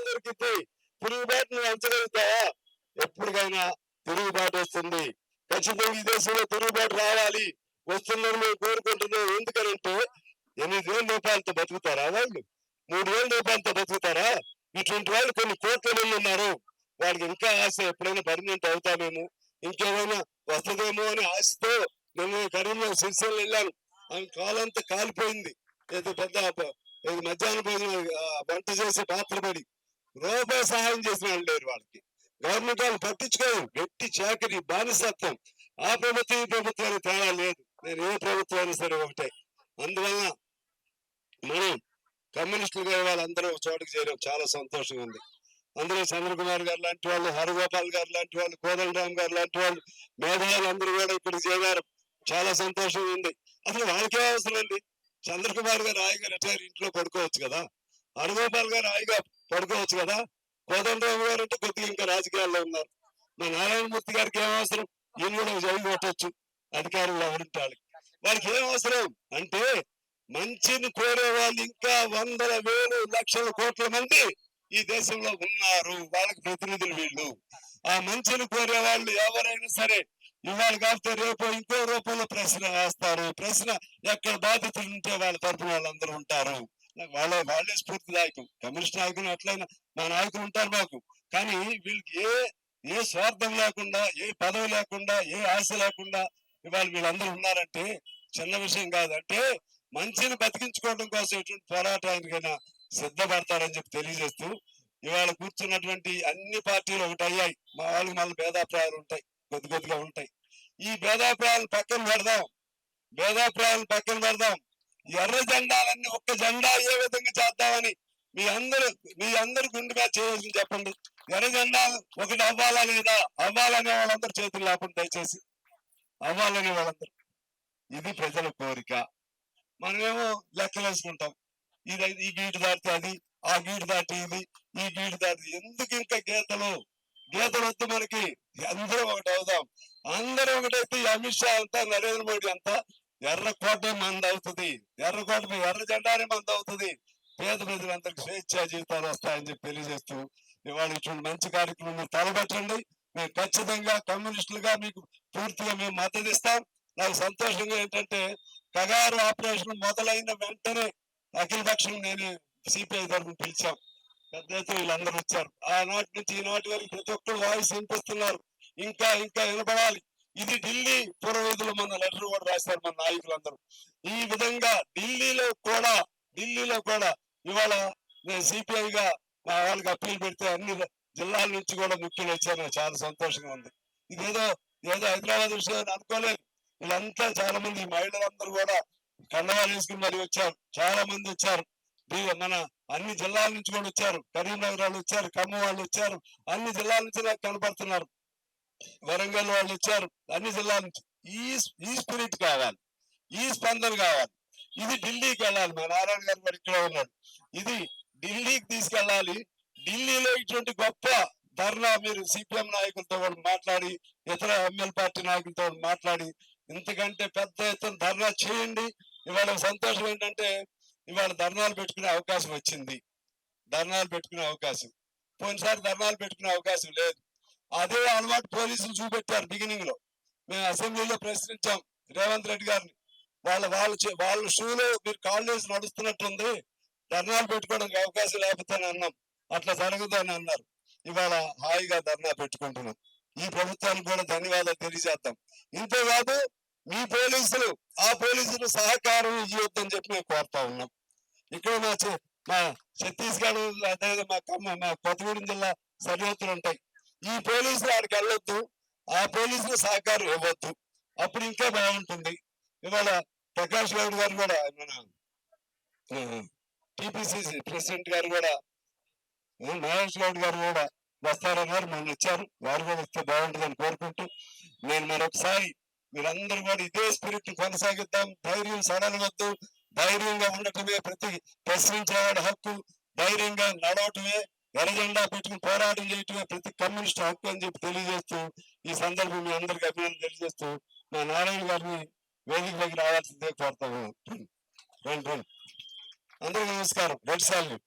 దొరికింది. తిరుగుబాటును అంచగలుగుతావా? ఎప్పటికైనా తిరుగుబాటు వస్తుంది. ఖచ్చితంగా ఈ దేశంలో తిరుగుబాటు రావాలి, వస్తుందని మేము కోరుకుంటున్నాం. ఎందుకనంటే 8,000 రూపాయలతో బతుకుతారా వాళ్ళు? 3,000 రూపాయలతో బతుకుతారా? ఇటువంటి వాళ్ళు కొన్ని కోట్ల మంది ఉన్నారు. వాళ్ళకి ఇంకా ఆశ ఎప్పుడైనా పర్మనెంట్ అవుతామేమో, ఇంకేమైనా వస్తుందేమో అని ఆశతో నేను కరీంనగర్ సిరిసిల్ల వెళ్ళాను. ఆమె కాలంతా కాలిపోయింది. ఏదో పెద్ద మధ్యాహ్న భోజనం వంట చేసే పాత్ర పడి రూపాయి సహాయం చేసిన వాళ్ళు లేరు వాళ్ళకి. గవర్నమెంట్ వాళ్ళు పట్టించుకోరు. వెట్టి చాకరీ, బానిసత్వం. ఆ ప్రభుత్వం ఈ ప్రభుత్వానికి తేడా లేదు. నేను ఏ ప్రభుత్వం అయినా సరే ఒకటే. అందువల్ల మనం కమ్యూనిస్టులుగా వాళ్ళందరూ ఒక చోటుకు చేరాం. చాలా సంతోషంగా ఉంది. అందులో చంద్రకుమార్ గారు లాంటి వాళ్ళు, హరగోపాల్ గారు లాంటి వాళ్ళు, కోదండరామ్ గారు లాంటి వాళ్ళు, మేధావులు అందరూ కూడా ఇక్కడికి చేరారు. చాలా సంతోషంగా ఉంది. అసలు వాళ్ళకే అవసరం అండి. చంద్రకుమార్ గారు హాయిగా రిటైర్ ఇంట్లో పడుకోవచ్చు కదా. హరగోపాల్ గారు హాయిగా పడుకోవచ్చు కదా. కోదండరామ్ గారు అంటే కొద్దిగా ఇంకా రాజకీయాల్లో ఉన్నారు. మా నారాయణమూర్తి గారికి ఏం అవసరం? ఈయన కూడా జైలు కొట్టచ్చు అధికారులు ఎవరింటారు. వాళ్ళకి ఏం అవసరం అంటే మంచిని కోరే వాళ్ళు ఇంకా వందల వేలు లక్షల కోట్ల మంది ఈ దేశంలో ఉన్నారు. వాళ్ళకి ప్రతినిధులు వీళ్ళు. ఆ మంచిని కోరే వాళ్ళు ఎవరైనా సరే ఇవాళ కాకపోతే రేపు ఇంకో రూపంలో ప్రశ్న వేస్తారు. ప్రశ్న ఎక్కడ బాధితులు ఉంటే వాళ్ళ తరఫున వాళ్ళందరూ ఉంటారు. వాళ్ళే స్ఫూర్తి నాయకులు. కమ్యూనిస్ట్ నాయకులు అట్లయినా మా నాయకులు ఉంటారు మాకు. కానీ వీళ్ళకి ఏ స్వార్థం లేకుండా, ఏ పదవి లేకుండా, ఏ ఆశ లేకుండా ఇవాళ వీళ్ళందరూ ఉన్నారంటే చిన్న విషయం కాదు. అంటే మంచిని బతికించుకోవడం కోసం ఎటువంటి పోరాటానికైనా సిద్ధపడతారని చెప్పి తెలియజేస్తూ, ఇవాళ కూర్చున్నటువంటి అన్ని పార్టీలు ఒకటి అయ్యాయి. మా వాళ్ళకి మళ్ళీ భేదాభిప్రాయాలు ఉంటాయి, కొద్దిగా ఉంటాయి. ఈ భేదాభిప్రాయాలను పక్కన పెడదాం. భేదాభిప్రాయాలను పక్కన పెడదాం. ఎర్ర జెండాలన్నీ ఒక్క జెండా ఏ విధంగా చేద్దామని మీ అందరు గుండె మీద చేయాల్సింది చెప్పండి. ఎర్ర జెండా ఒకటి అవ్వాలా లేదా? అవ్వాలనే వాళ్ళందరూ చేతులు లేకుండా దయచేసి అవ్వాలనే వాళ్ళందరూ. ఇది ప్రజల కోరిక. మనమేమో లెక్కలు వేసుకుంటాం. ఈ గీటు దాటితే అది, ఆ గీటు దాటి ఇది, ఈ గీటు దాటి ఎందుకు ఇంకా గీతలు వద్దు మనకి. అందరూ ఒకటి అవుదాం. అందరూ ఒకటైతే అమిత్ షా అంతా, నరేంద్ర మోడీ అంతా ఎర్రకోట మంది అవుతుంది. ఎర్ర జెండానే మంది అవుతుంది. పేద ప్రజలందరికీ స్వేచ్ఛా జీవితాలు వస్తాయని చెప్పి తెలియజేస్తూ ఇవాళ ఇటువంటి మంచి కార్యక్రమం తలపెట్టండి. మేము ఖచ్చితంగా కమ్యూనిస్టులుగా మీకు పూర్తిగా మేము మద్దతు ఇస్తాం. నాకు సంతోషంగా ఏంటంటే కగారు ఆపరేషన్ మొదలైన వెంటనే అఖిల పక్షం నేను సిపిఐ తరఫున పిలిచాం. పెద్ద ఎత్తున వీళ్ళందరూ వచ్చారు. ఆనాటి నుంచి ఈనాటి వరకు ప్రతి ఒక్కరు వాయిస్ వినిపిస్తున్నారు. ఇంకా వినపడాలి. ఇది ఢిల్లీ పురవీధులు మన లెటర్ కూడా రాశారు మన నాయకులందరూ. ఈ విధంగా ఢిల్లీలో కూడా ఇవాళ నేను సిపిఐగా మా వాళ్ళకి అప్పీల్ పెడితే అన్ని జిల్లాల నుంచి కూడా ముఖ్యులు వచ్చారు. నాకు చాలా సంతోషంగా ఉంది. ఏదో హైదరాబాద్ విషయం అనుకోలేదు. వీళ్ళంతా చాలా మంది మహిళలందరూ కూడా కండవాలు వేసుకుని మరి వచ్చారు. చాలా మంది వచ్చారు. మన అన్ని జిల్లాల నుంచి కూడా వచ్చారు. కరీంనగర్ వాళ్ళు వచ్చారు, ఖమ్మం వాళ్ళు వచ్చారు. అన్ని జిల్లాల నుంచి నాకు కనపడుతున్నారు. వరంగల్ వాళ్ళు వచ్చారు. అన్ని జిల్లాల నుంచి. ఈ స్పిరిట్ కావాలి, ఈ స్పందన కావాలి. ఇది ఢిల్లీకి వెళ్ళాలి. మా నారాయణ గారు కూడా ఇక్కడ ఉన్నాడు. ఇది ఢిల్లీకి తీసుకెళ్ళాలి. ఢిల్లీలో ఇటువంటి గొప్ప ధర్నా మీరు సిపిఎం నాయకులతో కూడా మాట్లాడి, ఇతర ఎంఎల్ పార్టీ నాయకులతో మాట్లాడి ఇంతకంటే పెద్ద ఎత్తున ధర్నా చేయండి. ఇవాళ సంతోషం ఏంటంటే ఇవాళ ధర్నాలు పెట్టుకునే అవకాశం వచ్చింది. పోయినసారి ధర్నాలు పెట్టుకునే అవకాశం లేదు. అదే అలవాటు పోలీసులు చూపెట్టారు. బిగినింగ్ లో మేము అసెంబ్లీలో ప్రశ్నించాం రేవంత్ రెడ్డి గారిని. వాళ్ళ షూలో మీరు కాలేజ్ నడుస్తున్నట్టుంది, ధర్నాలు పెట్టుకోవడానికి అవకాశం లేకపోతే అన్నాం. అట్లా జరగదు అని అన్నారు. ఇవాళ హాయిగా ధర్నా పెట్టుకుంటున్నాం. ఈ ప్రభుత్వానికి కూడా ధన్యవాదాలు తెలియజేద్దాం. ఇంతేకాదు మీ పోలీసులు ఆ పోలీసులు సహకారం ఇవ్వద్దని చెప్పి మేము కోరుతా ఉన్నాం. ఇక్కడ మా ఛత్తీస్గఢ్, అదే మా కొత్తగూడెం జిల్లా సరిహద్దులు ఉంటాయి. ఈ పోలీసులు ఆడికి వెళ్ళొద్దు, ఆ పోలీసులు సహకారం ఇవ్వద్దు. అప్పుడు ఇంకా బాగుంటుంది. ఇవాళ ప్రకాష్ గౌడ్ గారు కూడా, మన టిపిసిసి ప్రెసిడెంట్ గారు కూడా, మహేష్ గౌడ్ గారు కూడా వస్తారన్నారు. మొన్న వచ్చారు. వారు కూడా వస్తే బాగుంటుందని కోరుకుంటూ నేను మరొకసారి మీరందరూ కూడా ఇదే స్పిరిట్ కొనసాగిద్దాం. ధైర్యం సడలవద్దు. ధైర్యంగా ఉండటమే ప్రతి ప్రశ్నించేవాడి హక్కు. ధైర్యంగా నడవటమే, ఎర్రజెండా పెట్టుకుని పోరాటం చేయటమే ప్రతి కమ్యూనిస్ట్ హక్కు అని చెప్పి తెలియజేస్తూ ఈ సందర్భం మీ అందరికీ అభినందన తెలియజేస్తూ మా నారాయణ గారిని వేదిక దగ్గర రావాల్సిందే కోరుతాము. రండి. అందరికీ నమస్కారం. Red salute.